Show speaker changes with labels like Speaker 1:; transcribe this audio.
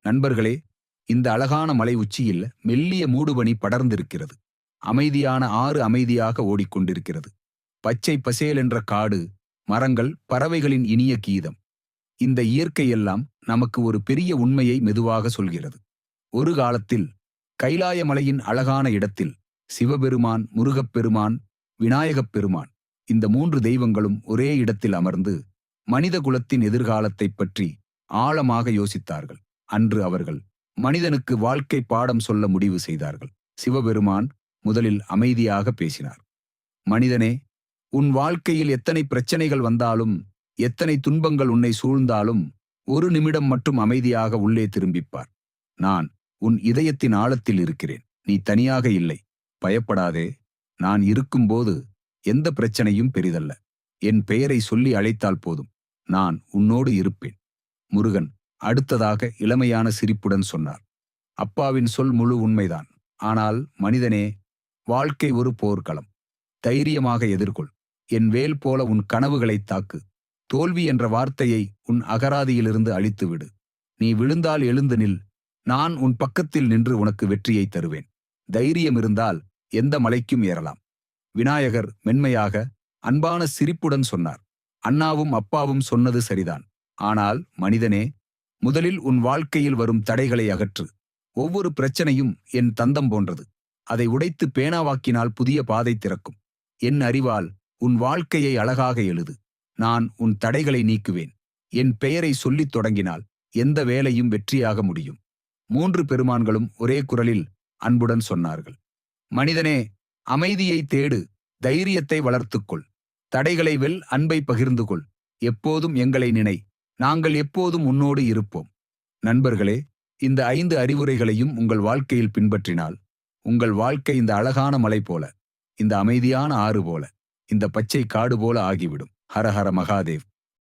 Speaker 1: நண்பர்களே, இந்த அழகான மலை உச்சியில் மெல்லிய மூடுபனி படர்ந்திருக்கிறது. அமைதியான ஆறு அமைதியாக ஓடிக்கொண்டிருக்கிறது. பச்சை பசேல் என்ற காடு, மரங்கள், பறவைகளின் இனிய கீதம். இந்த இயற்கையெல்லாம் நமக்கு ஒரு பெரிய உண்மையை மெதுவாக சொல்கிறது. ஒரு காலத்தில் கைலாய மலையின் அழகான இடத்தில் சிவபெருமான், முருகப்பெருமான், விநாயகப் பெருமான், இந்த மூன்று தெய்வங்களும் ஒரே இடத்தில் அமர்ந்து மனித குலத்தின் எதிர்காலத்தைப் பற்றி ஆழமாக யோசித்தார்கள். அன்று அவர்கள் மனிதனுக்கு வாழ்க்கை பாடம் சொல்ல முடிவு செய்தார்கள். சிவபெருமான் முதலில் அமைதியாக பேசினார். மனிதனே, உன் வாழ்க்கையில் எத்தனை பிரச்சனைகள் வந்தாலும், எத்தனை துன்பங்கள் உன்னை சூழ்ந்தாலும், ஒரு நிமிடம் மட்டும் அமைதியாக உள்ளே திரும்பிப்பார். நான் உன் இதயத்தின் ஆழத்தில் இருக்கிறேன். நீ தனியாக இல்லை. பயப்படாதே. நான் இருக்கும்போது எந்த பிரச்சனையும் பெரிதல்ல. என் பெயரை சொல்லி அழைத்தால் போதும், நான் உன்னோடு இருப்பேன். முருகன் அடுத்ததாக இளமையான சிரிப்புடன் சொன்னார். அப்பாவின் சொல் முழு உண்மைதான். ஆனால் மனிதனே, வாழ்க்கை ஒரு போர்க்களம். தைரியமாக எதிர்கொள். என் வேல் போல உன் கனவுகளைத் தாக்கு. தோல்வி என்ற வார்த்தையை உன் அகராதியிலிருந்து அழித்துவிடு. நீ விழுந்தால் எழுந்து நில். நான் உன் பக்கத்தில் நின்று உனக்கு வெற்றியை தருவேன். தைரியம் இருந்தால் எந்த மலைக்கும் ஏறலாம். விநாயகர் மென்மையாக, அன்பான சிரிப்புடன் சொன்னார். அண்ணாவும் அப்பாவும் சொன்னது சரிதான். ஆனால் மனிதனே, முதலில் உன் வாழ்க்கையில் வரும் தடைகளை அகற்று. ஒவ்வொரு பிரச்சனையும் என் தந்தம் போன்றது. அதை உடைத்து பேனாவாக்கினால் புதிய பாதை திறக்கும். என் அறிவால் உன் வாழ்க்கையை அழகாக எழுது. நான் உன் தடைகளை நீக்குவேன். என் பெயரை சொல்லித் தொடங்கினால் எந்த வேலையும் வெற்றியாக முடியும். மூன்று பெருமான்களும் ஒரே குரலில் அன்புடன் சொன்னார்கள். மனிதனே, அமைதியை தேடு. தைரியத்தை வளர்த்துக்கொள். தடைகளை வெல். அன்பை பகிர்ந்து கொள். எப்போதும் எங்களை நினை. நாங்கள் எப்போதும் உன்னோடு இருப்போம். நண்பர்களே, இந்த 5 அறிவுரைகளையும் உங்கள் வாழ்க்கையில் பின்பற்றினால், உங்கள் வாழ்க்கை இந்த அழகான மலை போல, இந்த அமைதியான ஆறு போல, இந்த பச்சை காடு போல ஆகிவிடும். ஹர ஹர மகாதேவ்.